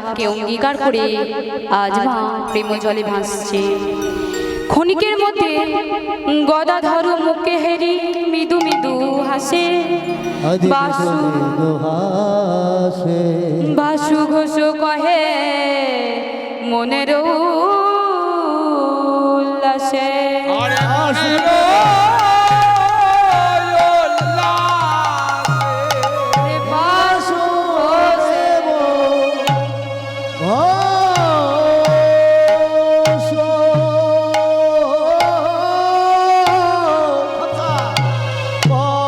ভাবকে অঙ্গীকার করে আজ মা প্রেম জলে ভাসছে। ক্ষণিকের মধ্যে গদাধর মুখে হেরি মৃদু মৃদু হাসে। বাসু ঘোষ কহে মনের উল্লাসে। বাসুদেব ঘোষে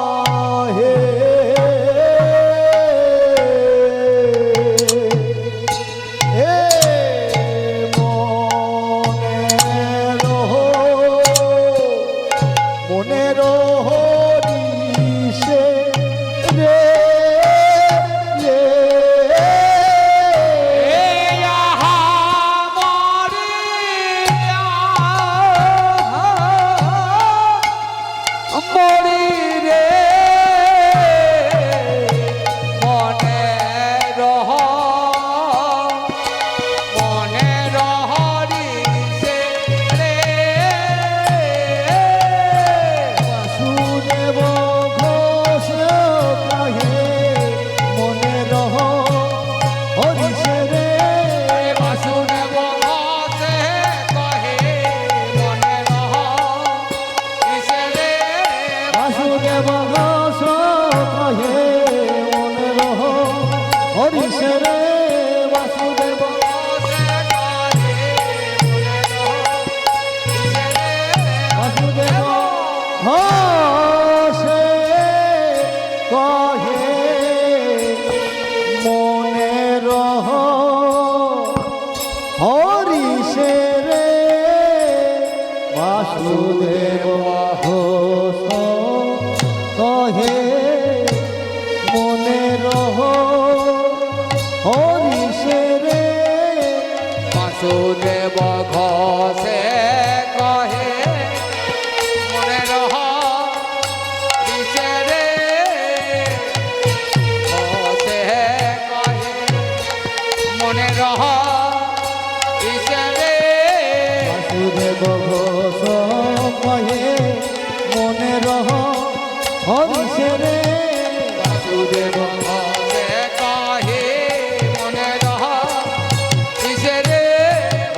কহে মনে রহ দিশে রে। ঘোষে কহে মনে রহ দিশে রে। বাসুদেব ঘোষ কহে মনে রহ হরিষে রে। বাসুদেব ঘোষে কহে মনে রহ দিশে রে। বাসুদেব ঘোষ কহে মনে রহ হরিষে রে। বাসুদেব ঘোষে কহে মনে রহ দিশে রে।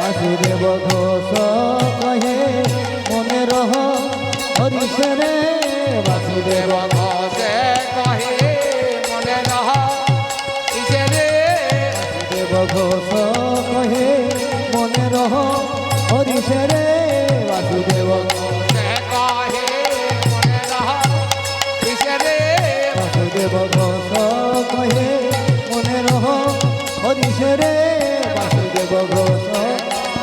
বাসুদেব ঘোষ কহে মনে রহ হরিষে রে। বাসুদেব ঘোষে কহে মনে রহ দিশে রে। বাসুদেব ঘোষ কহে মনে রহ হরিষে রে। বাসুদেব ঘোষ বাসুদেব ঘোষ কহে মনে রহ হরিষে রে। বাসুদেব ঘোষ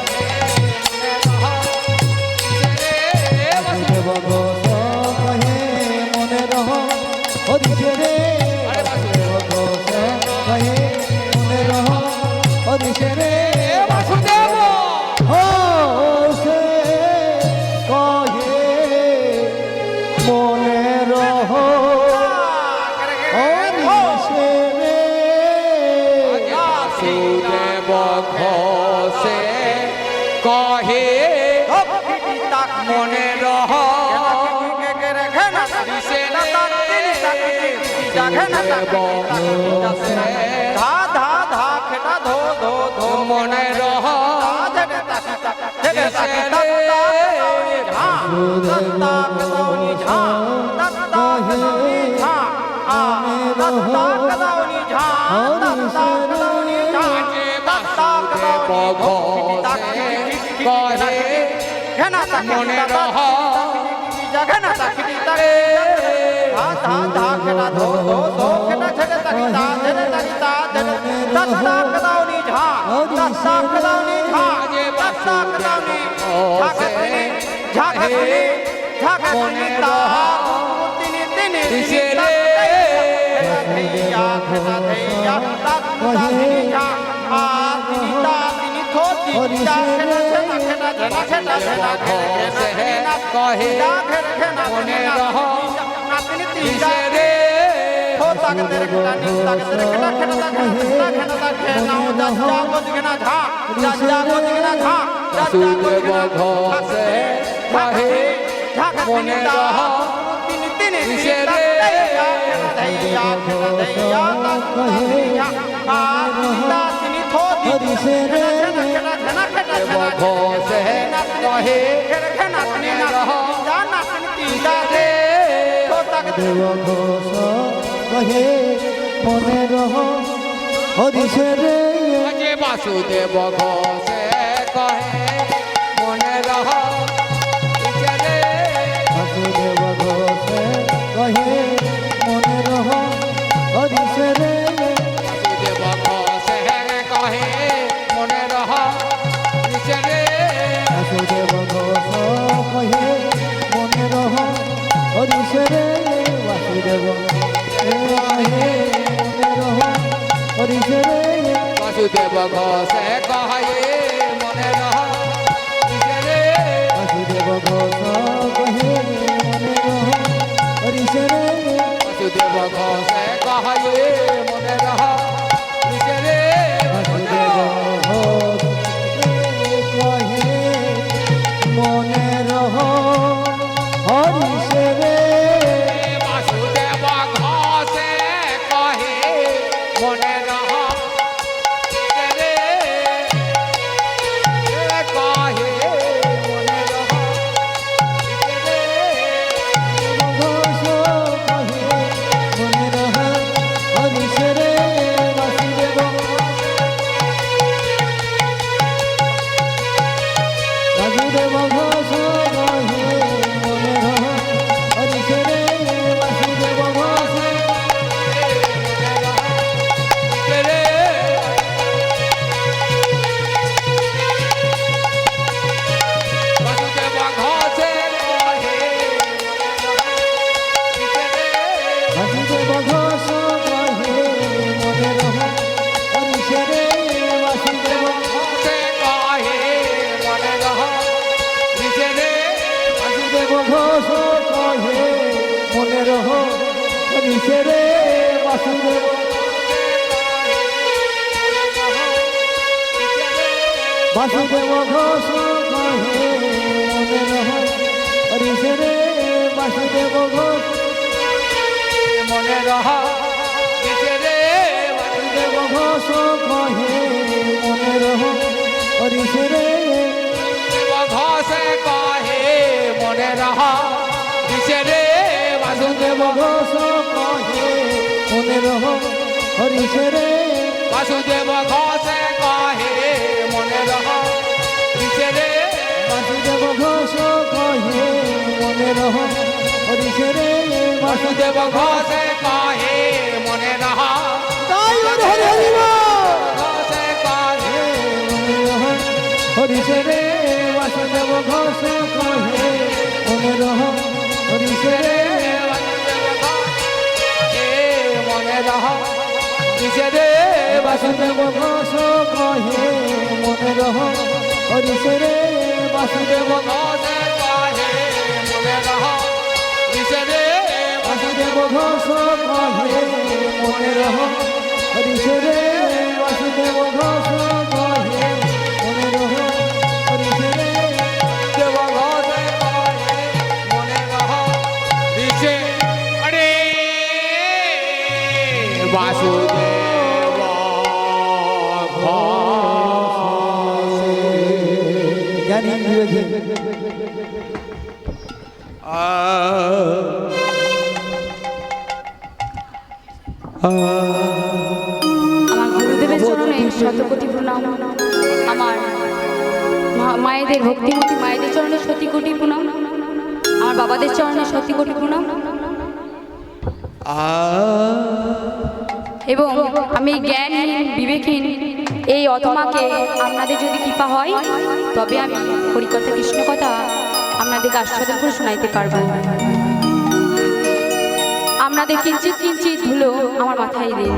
কহে মনে রহ হরিষে রে। বাসুদেব ঘোষ কহে মনে রহ হরিষে রে। বাসুদেব ঘোষে কহে মনে রহ দিশে রে। মনে রহ দিশে রে। বাসুদেব ঘোষে কহে মনে রহ কহে মনে রহ দিশে রে। বাসুদেব ঘোষে কহে মনে রহ কিসে রে হরি সে রে দেব ঘোষে কহে মনে রহ কিসে রে দেব ঘোষ কহে মনে রহ হরি সে রে যে বাসুদেব ঘোষে কহে মনে রহ কিসে রে বাসুদেব ঘোষ কহে মনে রহ হরি সে রে বাসুদেব ঘোষে কহে মনে রহ কিসে রে বাসুদেব ঘোষ কহে মনে রহ হরি সে রে বাসুদেব কহে মনে রহ হরি সে রে বাসুদেব ঘোষে কহে মনে রহ কিসে রে বাসুদেব ঘোষ কহে মনে রহ হরি সে রে বাসুদেব ঘোষে কহে মনে রহ কিসে রে বাসুদেব ঘোষ কহে মনে রহ হরি সে রে বাসুদেব ঘোষে কহে মনে রহ কিসে রে কহে মনে রহ কিসে রে ঘোষ কহে মনে রহ হরি সে রে বাসুদেব বাসুদেব ঘোষ কহে মনে রহ হরি সে রে বাসুদেব ঘোষ বাসুদেব ঘোষ কহে মনে রহ হরি সে রে বাসুদেব বাসুদেব ঘোষ কহে মনে রহ হরি সে রে বাসুদেব বাসুদেব ঘোষ কহে মনে রহ হরি সে রে বাসুদেব ঘোষ মনে রহ কিসে রে বাসুদেব ঘোষ কহে মনে রহ হরি সে রে ঘোষে কহে মনে রহ কিসে রে বাসুদেব ঘোষ কহে মনে রহ হরি সে রে বাসুদেব ঘোষে কহে মনে রহ কিসে রে বাসুদেব ঘোষ কহে মনে রহ হরি সে রে বাসুদেব ঘোষে কহে মনে রহ ঘোষে কহে মনে রহ হরি সে রে বাসুদেব ঘোষ কহে মনে রহ হরি সে রে মনে রহ কিসে রে বাসুদেব ঘোষ কহে মনে রহ হরি সে রে বাসুদেব ঘোষে কহে মনে রহ কিসে রে বাসুদেব ঘোষ কহে মনে রহ হরি সে রে বাসুদেব ঘোষ কহে মনে রহ হরি সে রে দেব ঘোষে কহে মনে রহ কিসে আরে বাসুদেব ঘোষে জ্ঞানী বিবেকী আমার গুরুদেবের চরণে শতকোটি প্রণাম। আমার মায়েদের ভক্তিমতী মায়েদের চরণে শত কোটি প্রণাম। আমার বাবাদের চরণে শত কোটি প্রণাম। এবং আমি জ্ঞানহীন বিবেকহীন এই অতমাকে আপনাদের যদি কৃপা হয় তবে আমি হরিকথা কৃষ্ণ কথা আপনাদেরকে আস্বাদন করে শোনাইতে পারবো। আপনাদের কিঞ্চিত কিঞ্চিত ধুলো আমার মাথায় দিন।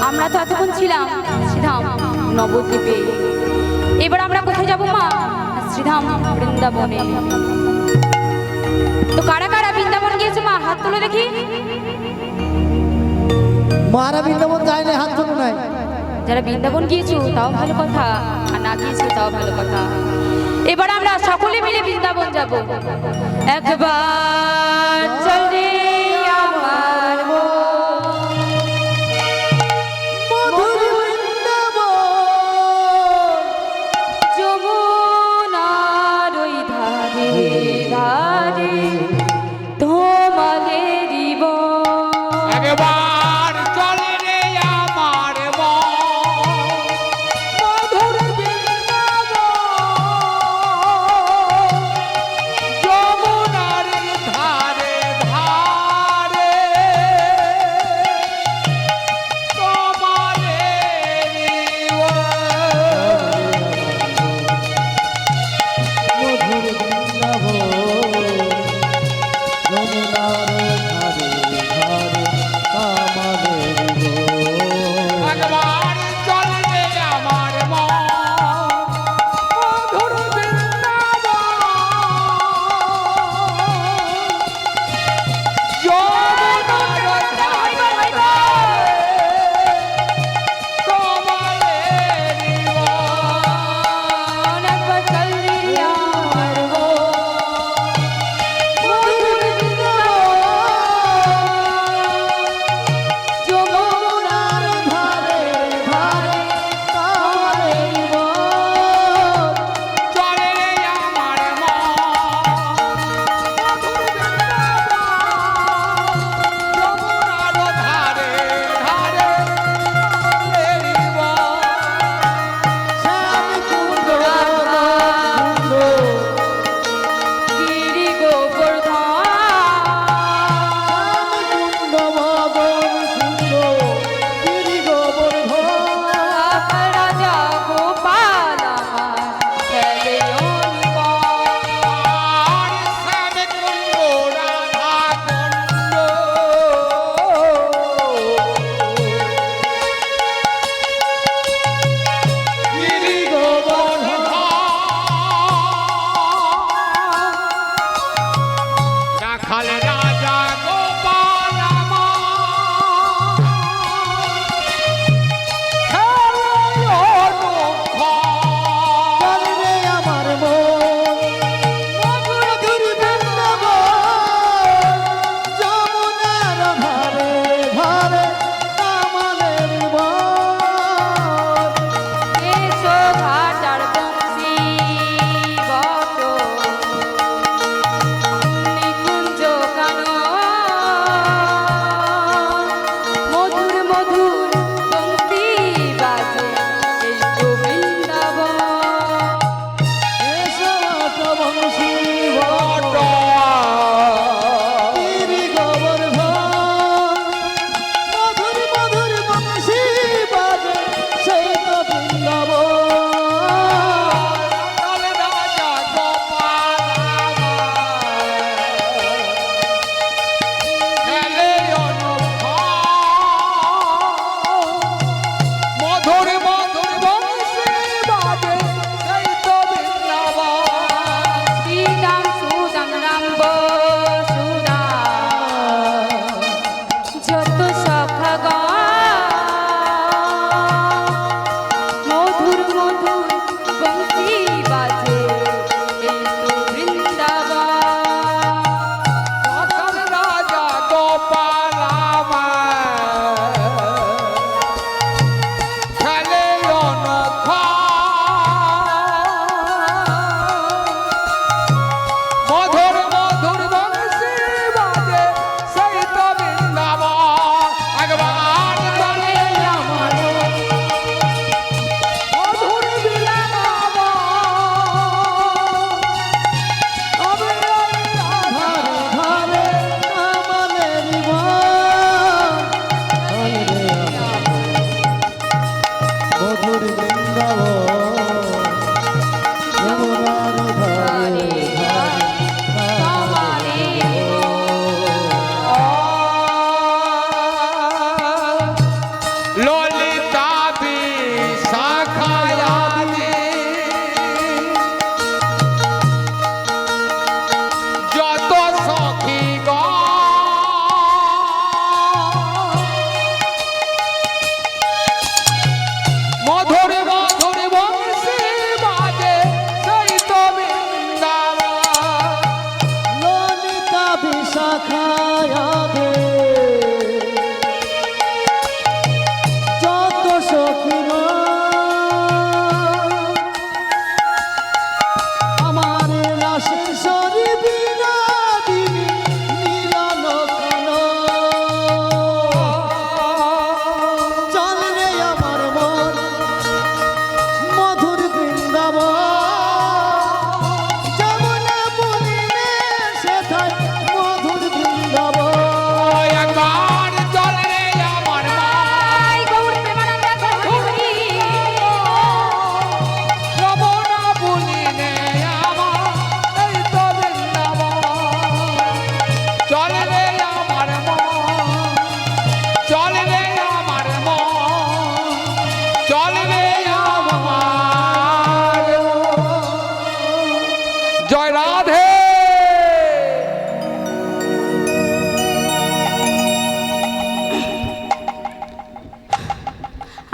আমরা তো এতক্ষণ ছিলাম শ্রীধাম নবদ্বীপে, এবার আমরা কোথায় যাব মা? শ্রীধাম বৃন্দাবনে। তো কারা কারা বৃন্দাবন গিয়েছে মা? হাত তুলে দেখি। মারা বৃন্দাবন যায় না, হাত তুলো নাই। যারা বৃন্দাবন গিয়েছো তাও ভালো কথা, আর না গিয়েছো তাও ভালো কথা। এবার আমরা সকলে মিলে বৃন্দাবন যাব। একবার চল রে আমার মন, মধুর বৃন্দাবন, যমুনার ওই ধারে ধারে তোমাদেরই বন। একবার চলে রে আমার মন, মধুর বৃন্দাবন, যমুনার ধারে ধারে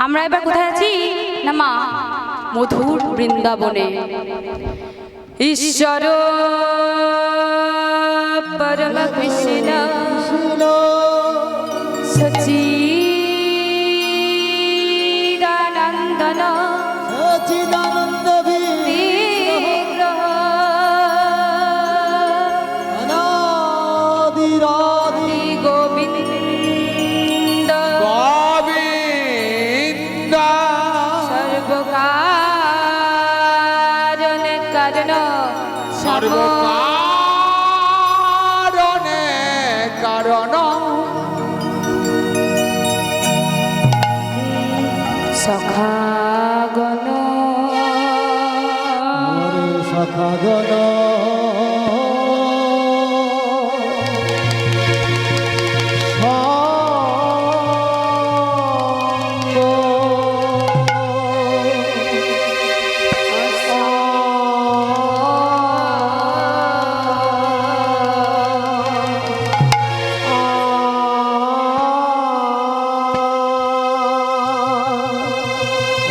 আমরা এবার কোথায় আছি না মা মধুর বৃন্দাবনে। ঈশ্বর পরম কৃষ্ণ সচিদানন্দন সচিদানন্দ বিগ্রহ অনাদিরাদি গোবিন্দ গোবিন্দ সর্বকারণ কারণ সর্বকারণে কারণ সখাগণ সখাগণ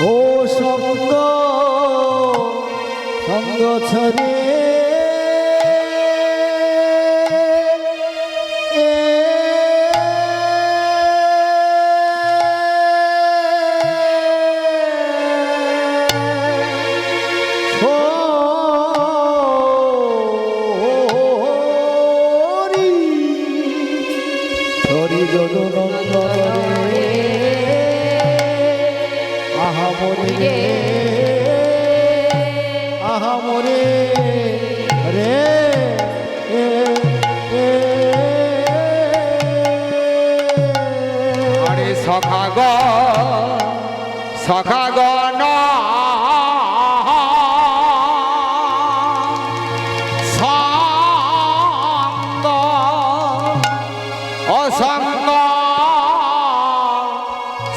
ও সঙ্গ সঙ্গ ছড়ে হরি জগনন্দনে আহা মরে আহা মরে রে আরে সখাগণ সঙ্গ অসঙ্গ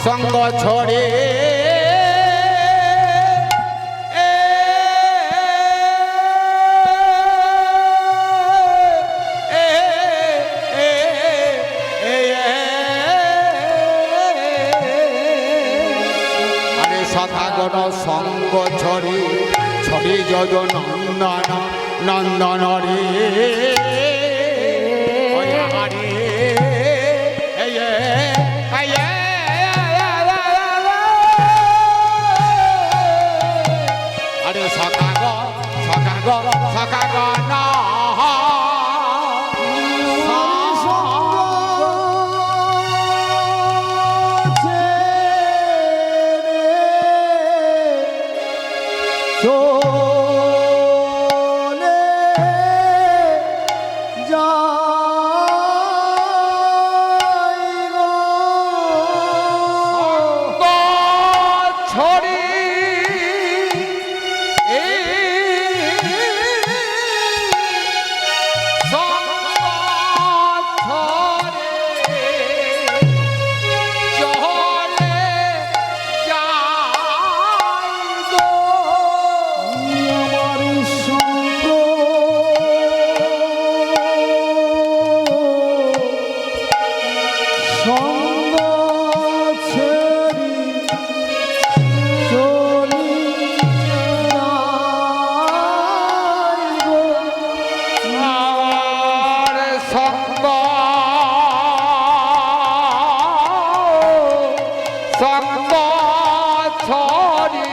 সঙ্গ ছড়ে সখাগণ সঙ্গ ছড়ি ছড়ি যদ নন্দন নন্দন রে আরে সখাগণ চলে যাই গো ছড়ি আমার সঙ্গ সঙ্গ ছেড়ি চলি যাই গো আমার সঙ্গ সঙ্গ ছড়ি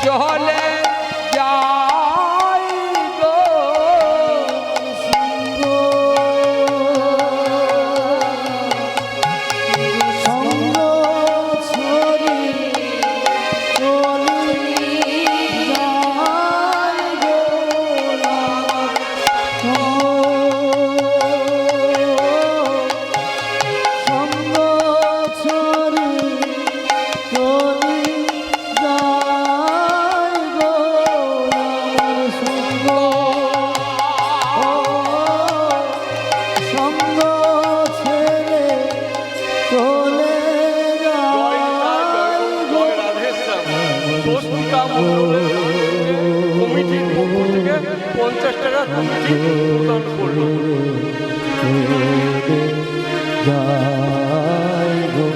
চলে যাই গো সঙ্গ ছড়ি চলি যাই গো সঙ্গ ছড়ি চলি যাই গো আমার সঙ্গ সঙ্গ ছেড়ে চলে যাই স্বস্তিকা কমিটির পক্ষ থেকে 50 টাকা কমিটি প্রদান করলো। যাই গো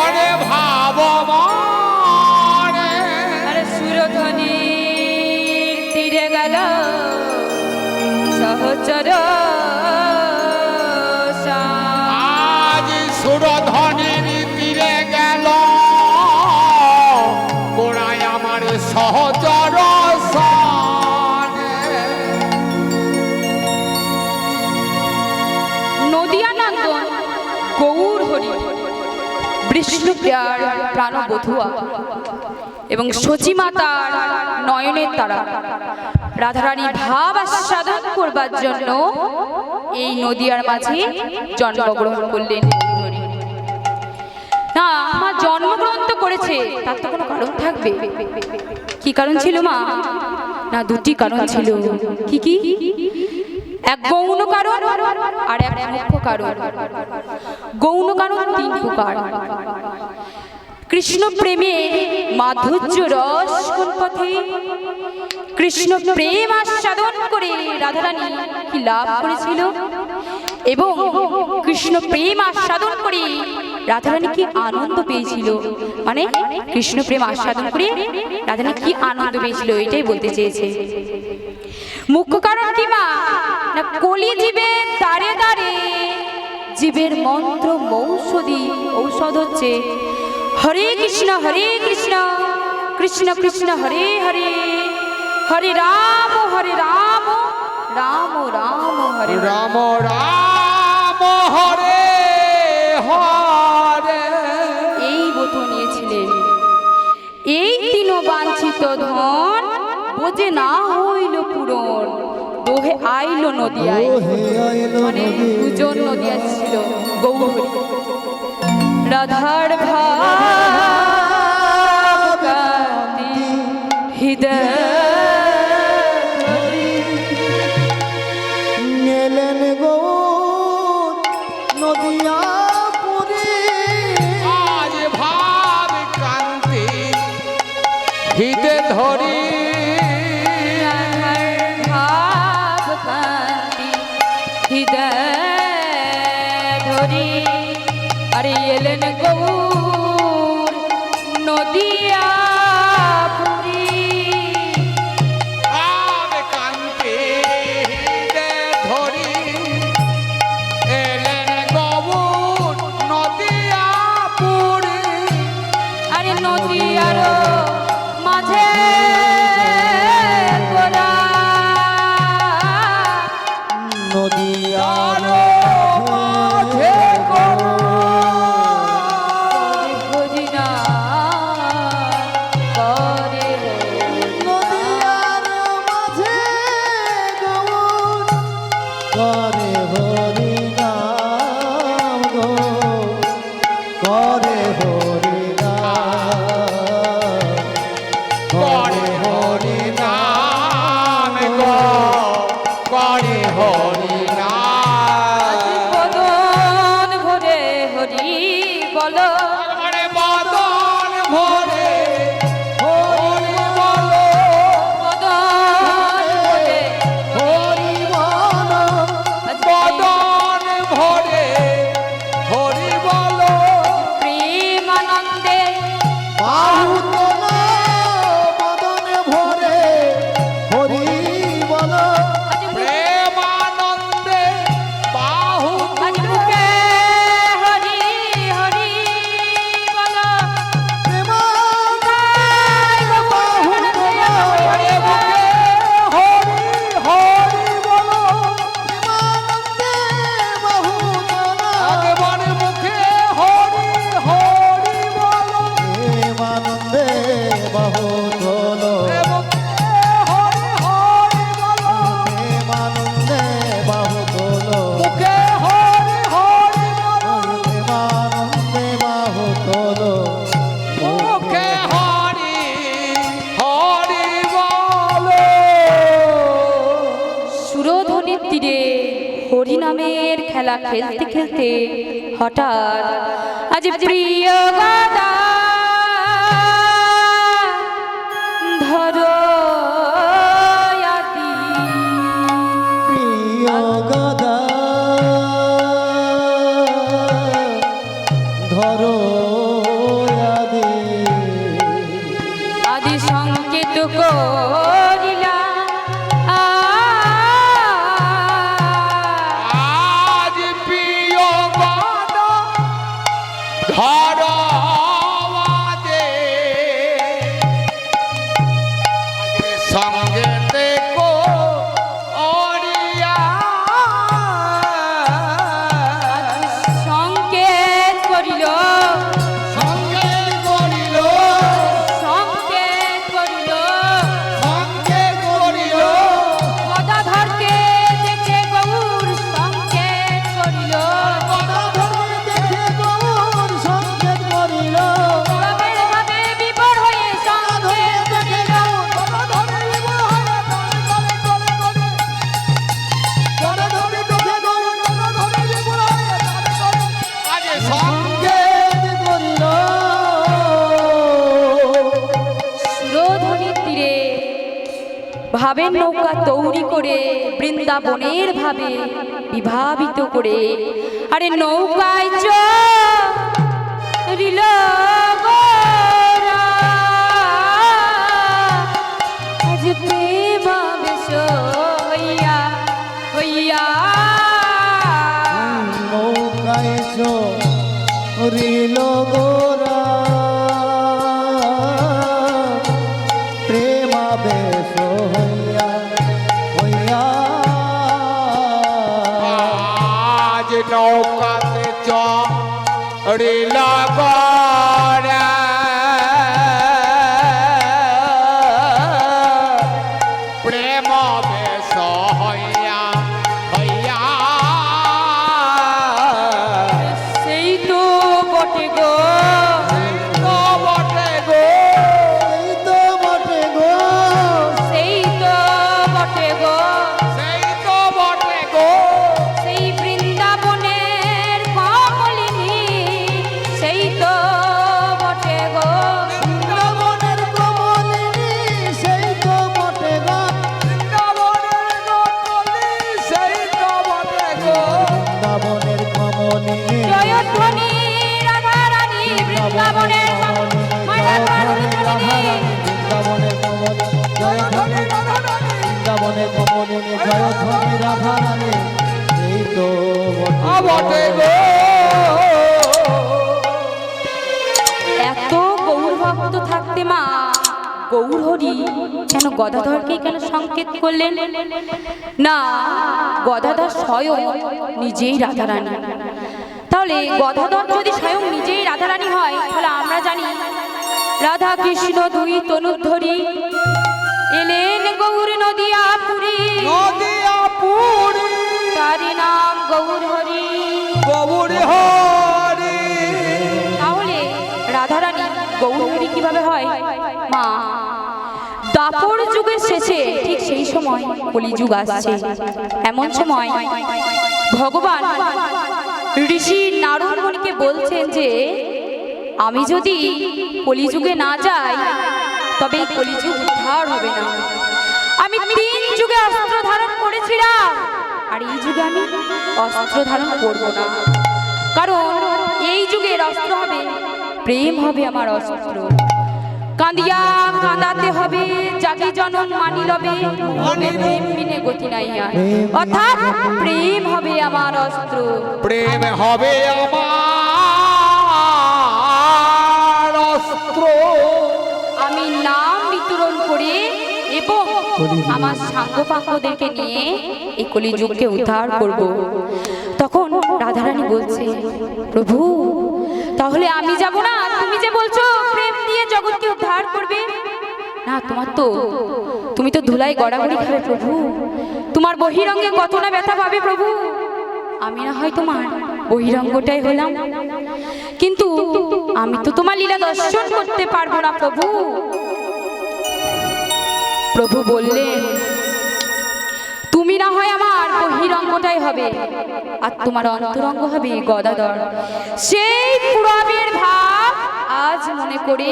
ওরে ভাব মনে আরে সুরধ্বনির তীরে গেল সহচর আজ সুরধ্বনির তীরে গেল গোড়ায় আমার সহচর নদিয়া নন্দন গৌর হরি বিষ্ণু প্রিয়ার প্রাণবধুয়া এবং সচিমাতার নয়নের তারা রাধারানী ভাব আস্বাদন করবার জন্য এই নদিয়ার মাঝে জন্মগ্রহণ করলেন। না, আমার জন্মগ্রহণ তো করেছে, তার তো কোনো কারণ থাকবে। কি কারণ ছিল মা? না, দুটি কারণ ছিল। কি কি? এক গৌণ কারণ আর এক মুখ্য কারণ। গৌণ কারণ তিন প্রকার। কৃষ্ণ প্রেমে মাধুর্য রস কোন পথে, কৃষ্ণ প্রেম আস্বাদন করে রাধারানী কি লাভ করেছিল, এবং কৃষ্ণ প্রেম আস্বাদন করে রাধারানী কি আনন্দ পেয়েছিল, মানে কৃষ্ণ প্রেম আস্বাদন করে রাধারানী কি আনন্দ পেয়েছিল, এটাই বলতে চেয়েছে। মুখ্য কারণ কি মা? না, কলি জীবের দ্বারে দ্বারে জীবের মন্ত্র মৌষধি ঔষধ হচ্ছে হরে কৃষ্ণ কৃষ্ণ কৃষ্ণ হরে হরে, হরে রাম রাম রাম হরে রাম রাম হরে হরে। এই ব্রত নিয়েছিলেন। এই তিন বাঞ্ছিত ধন বোঝে না হইল পূরণ, দোহে আইলো নদিয়ায়। ওহে আইলো মানে নদিয়ায়। দুজন নদিয়া ছিল গৌর রাধার ভাব কান্তি হৃদয় নেলেন গৌর নদিয়া পুরী, আজ ভাব কান্তি হৃদে ধরি রাধার ভাব কান্তি হৃদয় ধরি। আরে এলেন গৌর নদিয়া পুরী। ভাব কান্তি হৃদে ধরি এলেন গৌর নদিয়া পুরী। আরে নদিয়ার মাঝে গোরা নদিয়ার মাঝে গৌর। হরি না করে নদিয়ার মাঝে গৌর করে হরি নাম গো, করে হরি নাম, করে হরি নাম গো, করে হরি নাম। বদন ভরে হরি বলো, আরে বদন ভরে হরি বলো, বদন ভরে হরি বল, বদন ভরে হরি বলো। প্রেমানন্দে বাহু তোলা বদনে ভরে হরি বল, প্রেমানন্দে বাহু আজ মুখে হরি হরি বলো। প্রেমানন্দে বাহু তোলা, হরে মুখে হরি হরি বলো। প্রেমানন্দে বাহু তোলা, একেবারে মুখে হরি হরি বলো। প্রেমানন্দে বাহু তোলো, এ মুখে হরি হরি বলো। প্রেমানন্দে বাহু তোলো, মুখে হরি হরি বলো। প্রেমানন্দে বাহু তোলো, মুখে হরি হরি বলো। সুরধ্বনির তীরে হরি নামের খেলা খেলতে খেলতে হঠাৎ আজ প্রিয় গাদা ধরো আদি। প্রিয় গদা ধরো আদি আদি সংকেত করিলা আজ প্রিয় গণ ধরবাদে সঙ্গে দেখো অরিয়া সংকেত করিল সঙ্গে করিল সংকেত করিল সঙ্গে করিল গদাধরকে দেখে গৌর সংকেত করিল গদাধরকে দেখে গৌর সংকেত করিল ভাবের ভাবে বিভোর হয়ে সংকেত করিল আজ সঙ্গে সংকেত করিল সুরধ্বনির তীরে ভাবের নৌকা তৈরি করে বৃন্দাবনের ভাবে বিভাবিত করে আরে নৌকায় চলিল গোরা। আজ প্রেমাবেশ হইয়া হইয়া নৌকায় চরিল গোরা প্রেমাবেশ হইয়া হইয়া আজ নৌকাতে চড়িল গরা প্রেম বেশ হইয়া হইয়া সেই তো বটে গো তো বটে গো এই তো বটে গো সেই তো বটে গো সেই তো বটে গো সেই বৃন্দাবনের কমলিনী সেই তো বটে গো বৃন্দাবনের কমলিনী সেই তো বটে গো বৃন্দাবনের নকলি সেই তো বটে গো বৃন্দাবনের কমলিনী জয়ধ্বনি রাধারানী বৃন্দাবনের বৃন্দাবনের কমলিনী জয়ধ্বনি বৃন্দাবনের কমলিনী জয়ধ্বনি রাধারানী এই তো বটে গো এত গৌর ভক্ত থাকতে মা গৌর হরি কেন গদাধরকে কেন সংকেত করলেন না? গদাধর স্বয়ং নিজেই রাধারানী। তাহলে গদাধর যদি স্বয়ং নিজেই রাধারানী হয় তাহলে আমরা জানি রাধা কৃষ্ণ দুই তনুধরি এলেন গৌর নদিয়া পুরী নদিয়া পুরী তারি নাম গৌর হরি। গৌর হরি তাহলে রাধারানী গৌর হরি কিভাবে হয় মা? দাপর যুগের শেষে ঠিক সেই সময় কলিযুগ আসছে। এমন সময় ভগবান ঋষি নারদ মুনিকে বলছেন যে আমি যদি কলিযুগে না যাই তবে এই কলিযুগ উদ্ধার হবে না। আমি 3 যুগে অস্ত্র ধারণ করেছিলাম আর এই যুগে আমি অস্ত্র ধারণ করব না, কারণ এই যুগের অস্ত্র হবে প্রেম, হবে আমার অস্ত্র। কাঁদিয়া কাঁদাতে হবে জাগি জনম মানি লবে, মনে প্রেম বিনে গতি নাই আর। অর্থাৎ প্রেম হবে আমার অস্ত্র। প্রেম হবে আমার অস্ত্র। আমি নাম বিতরণ করে এবং আমার সাঙ্গপাঙ্গদেরকে নিয়ে এই কলিযুগকে উদ্ধার করব। তখন রাধারানী বলছে, প্রভু তাহলে আমি যাব না? তুমি যে বলছো প্রেম দিয়ে জগৎকে উদ্ধার করবে, না তুমি তো ধুলাই গড়াগড়ি খাবে প্রভু, তোমার বহিরঙ্গে কত না ব্যথা পাবে প্রভু। আমি না হয় তোমার বহিরঙ্গটাই হলাম, কিন্তু আমি তো তোমার লীলা দর্শন করতে পারবো না প্রভু। প্রভু বললেন, তুমি না হয় আমার বহিরঙ্গটাই হবে আর তোমার অন্তরঙ্গ হবে গদাধর। সেই পুরাবের ভাব আজ মনে করে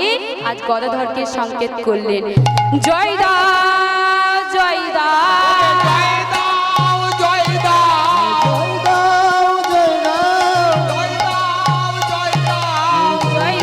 আজ গদাধরকে সংকেত করলেন। জয় দা জয় দা জয় দাও জয় দাও জয় দাও জয় দাও জয় দাও জয় দাও জয়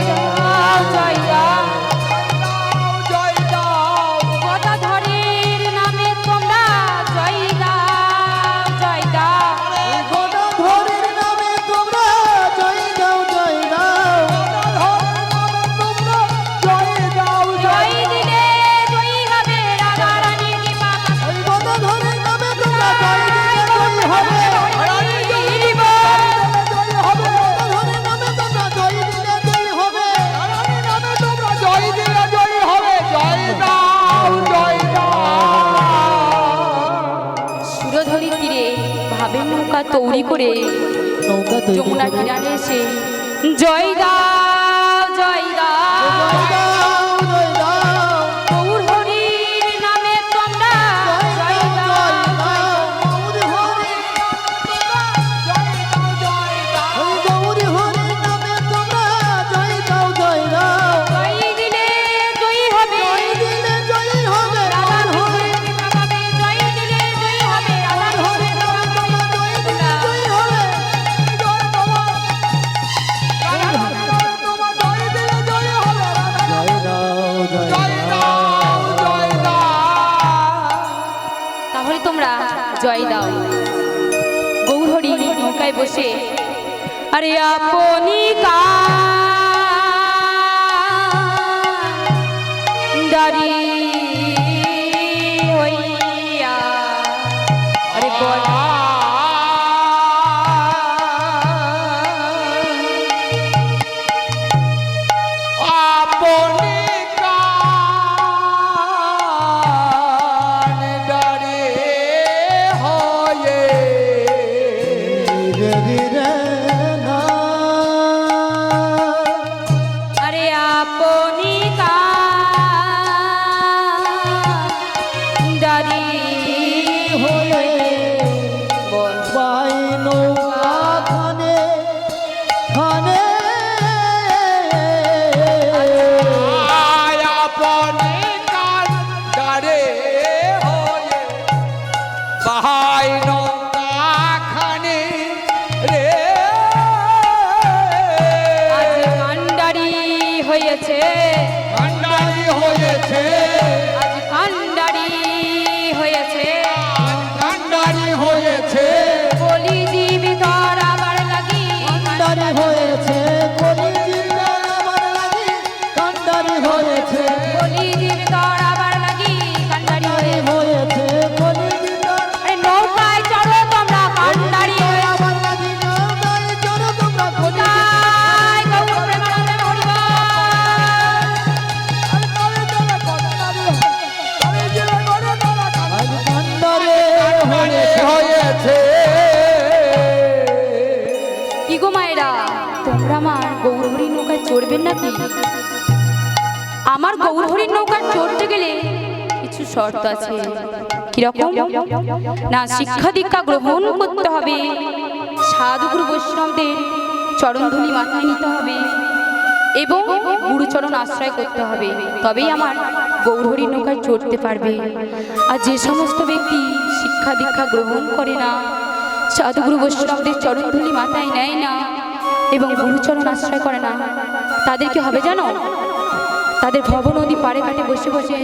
দৌড়ি করে নৌকা তৈরি যমুনা করে। কিনারে এসে জয় দাও জয় দাও জয় দাও, গৌর হরির নামে তোমরা জয় দাও গৌরী হরি, ওই গৌরী হরির নামে তোমরা জয় দাও, জয় দাও। জয় দিলে জয়ী হবে জয় দিলে জয়ী হবে রাধা রাধার হরি, কৃষ্ণের কৃপা পাবে জয় দিলে জয়ী হবে রাধা কৃষ্ণের কৃপা পাবে জয় দিলে জয়ী হবে। জয় দাও, জয় দাও। তাহলে তোমরা জয় দাও গৌর হরি নৌকায় বসে আরে আপনি কান্ডারি হইয়া আরে বল আপনি কান ডারে হয়ে ধীরে ধীরে না, আরে আপনি কান্ডারি হয়ে বল পাই নৌকা খানে খানে। আপনি কান ডারে হয়ে বাহাই নৌকা খানে রে আজ কান্ডারি হয়েছে কান্ডারি হয়েছে আজ কান্ডারি হয়েছে কান্ডারি হয়েছে বলি জীবিতর আবার লাগি কান্ডারি হয়েছে কলি জিন্দার আমার লাগি, কান্ডারি হয়েছে বলি জীবিতর আবার লাগি কান্ডারি হয়েছে কলি জিন্দার আরে নৌকায় চড়ো তোমরা কান্ডারি হয়ে আমার লাগি, নৌকায় চড়ো তোমরা কলি কোথায় গৌর প্রেমানন্দে হরিবল আজ কান্ডারে হয়েছে। হয়েছে কি গো মায়েরা তোমরা আমার গৌরহরির নৌকায় চড়বেন নাকি? আমার গৌরহরির নৌকায় চড়তে গেলে কিছু শর্ত আছে। কিরকম? না শিক্ষা দীক্ষা গ্রহণ করতে হবে, সাধুগুরু বৈষ্ণবদের চরণধুলি মাথায় নিতে হবে এবং গুরুচরণ আশ্রয় করতে হবে, তবেই আমার গৌরহরির নৌকায় চড়তে পারবে। আর যে সমস্ত ব্যক্তি শিক্ষা দীক্ষা গ্রহণ করে না, সাধুগুরু বৈষ্ণবদের চরণধুলি মাথায় নেয় না এবং গুরুচরণ আশ্রয় করে না, তাদের কি হবে জানো? তাদের ভব নদী পাড়ে ঘাটে বসে বসে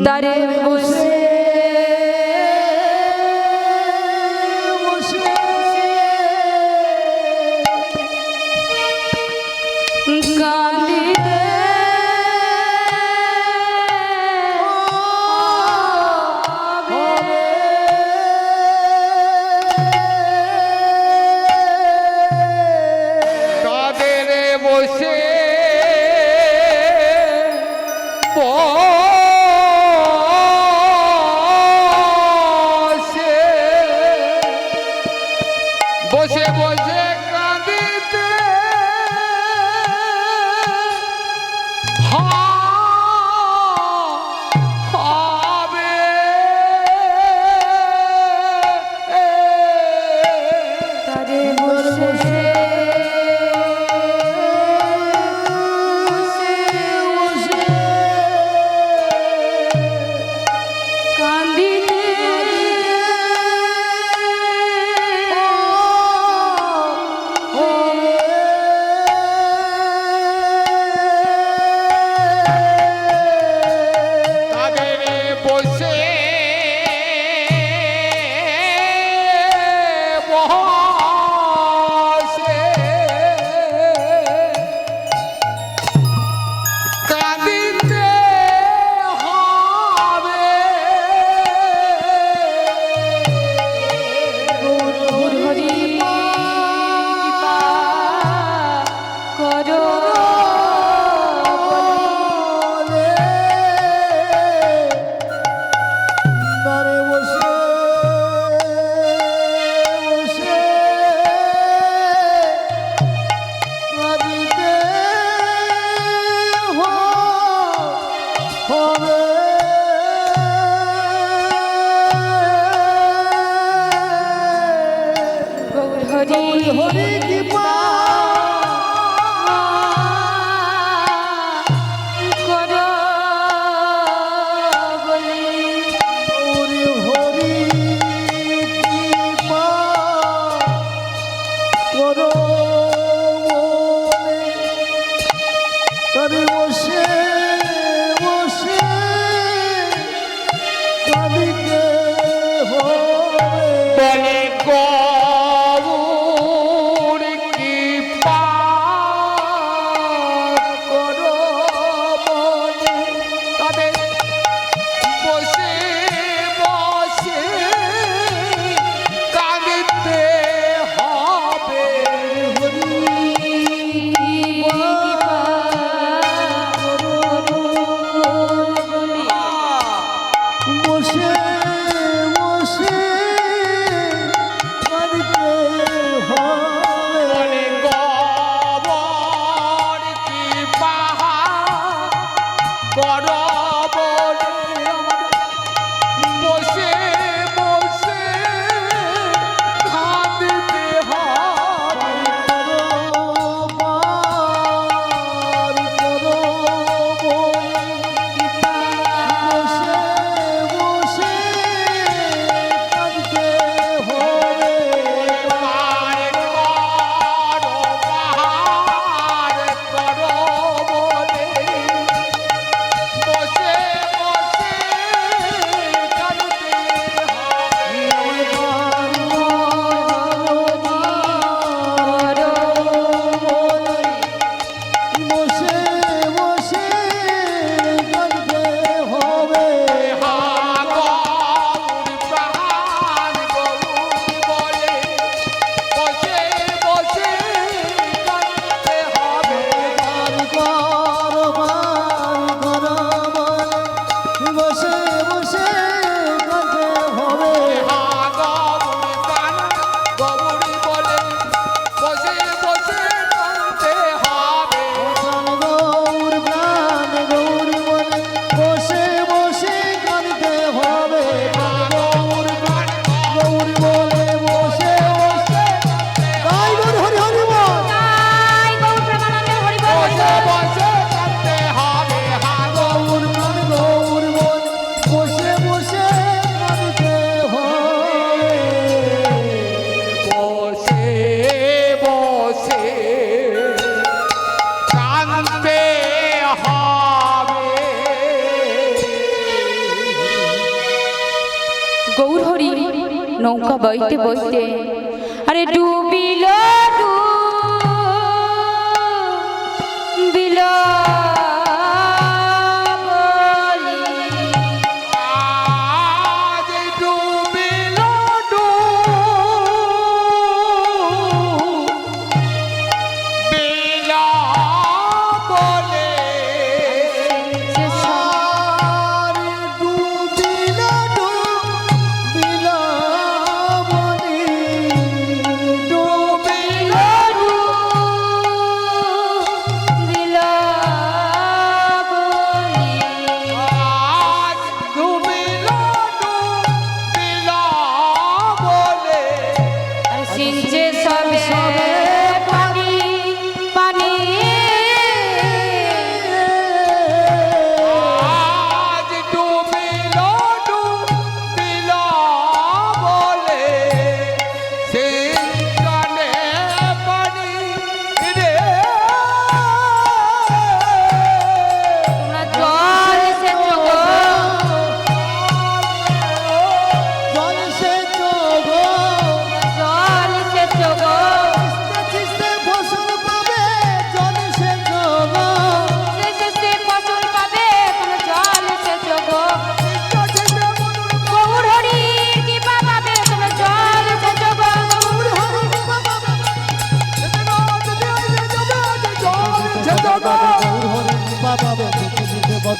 দাঁড়ে বসে কাঁদিতে কাদের বসে বসে বসে বসে কাঁদিতে হবে দাঁড়ে বসে তবে বসে বসে কাঁদিতে হবে বলে গৌর কৃপা করো বলে তবে বসে বসে কাঁদিতে হবে বসে বসে কাঁদিতে হবে বলে গৌর কৃপা করো বলে বসে বসে কাঁদিতে হবে পার করো পাহাড় করো বলে বসে বসে কাঁদিতে হবে গৌর প্রাণ গৌর বলে বসে বসে কাঁদতে হবে গৌর প্রাণ গৌর বলে বসে বসে কাঁদতে হবে গৌর প্রাণ গৌর বলে বসে বসে গাই গৌর হরি হরি বল জয় গৌর প্রেমানন্দ হরি বল বসে বসে কাঁদতে হবে গৌর প্রাণ গৌর বল বসে বসে কাঁদতে হবে বসে বসে কাঁদতে হবে গৌর হরি নৌকা বইতে বইতে আরে ডুবিল ডুবিল বলি। আজ ডুবিল ডুবিল বলে সে সব ডুবিলা ডুবিলা বলি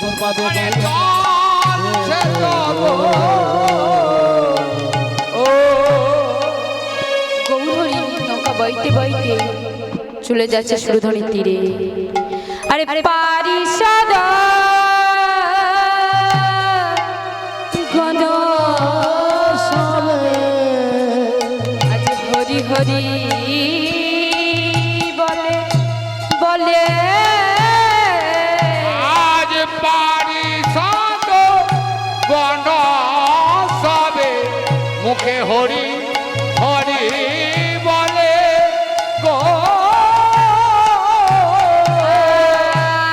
বদন পাবে গৌরহরি নৌকা বইতে বইতে চলে যাচ্ছে সুরধনী তীরে। আরে পারিষদ গণ আজ হরি হরি বলে বলে আজ পারিষদ গণ সবে মুখে হরি হরি বলে গো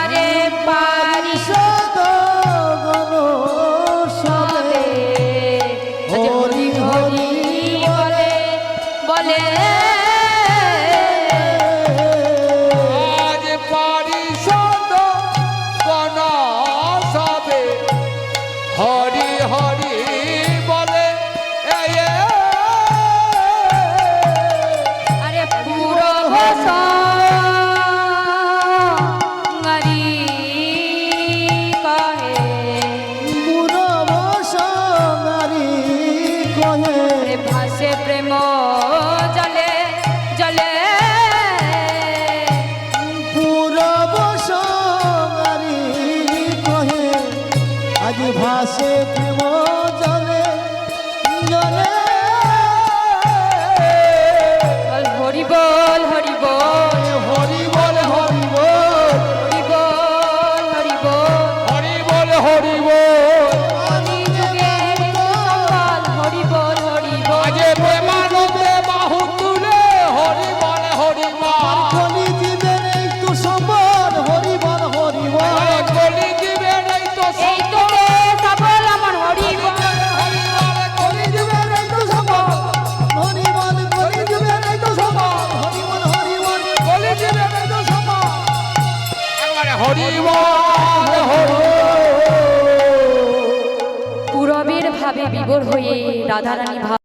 আরে ভাসে প্রেম জলে জলে হরি বল হরি বল হরি বল হরি বল হরি বল হরি বল হরি বল হরি বল হরি যুগের সম্বল হরি বল হরি বল আজে প্রেমানন্দে বাহু তুলে হরি বল হরি বল কলি জীবের এই তো সম্বল হরি বল হরি বল গলি দিবেন এই তো এই তো সবল আমার হরি বল কলি জীবের এই তো সম্বল হরি বল কলি জীবের এই তো সম্বল হরি বল হরি বল গলি দিবেন এই তো সমান একবারে হরি বল হরি পূরবের ভাবে বিভোর হয়ে রাধারানী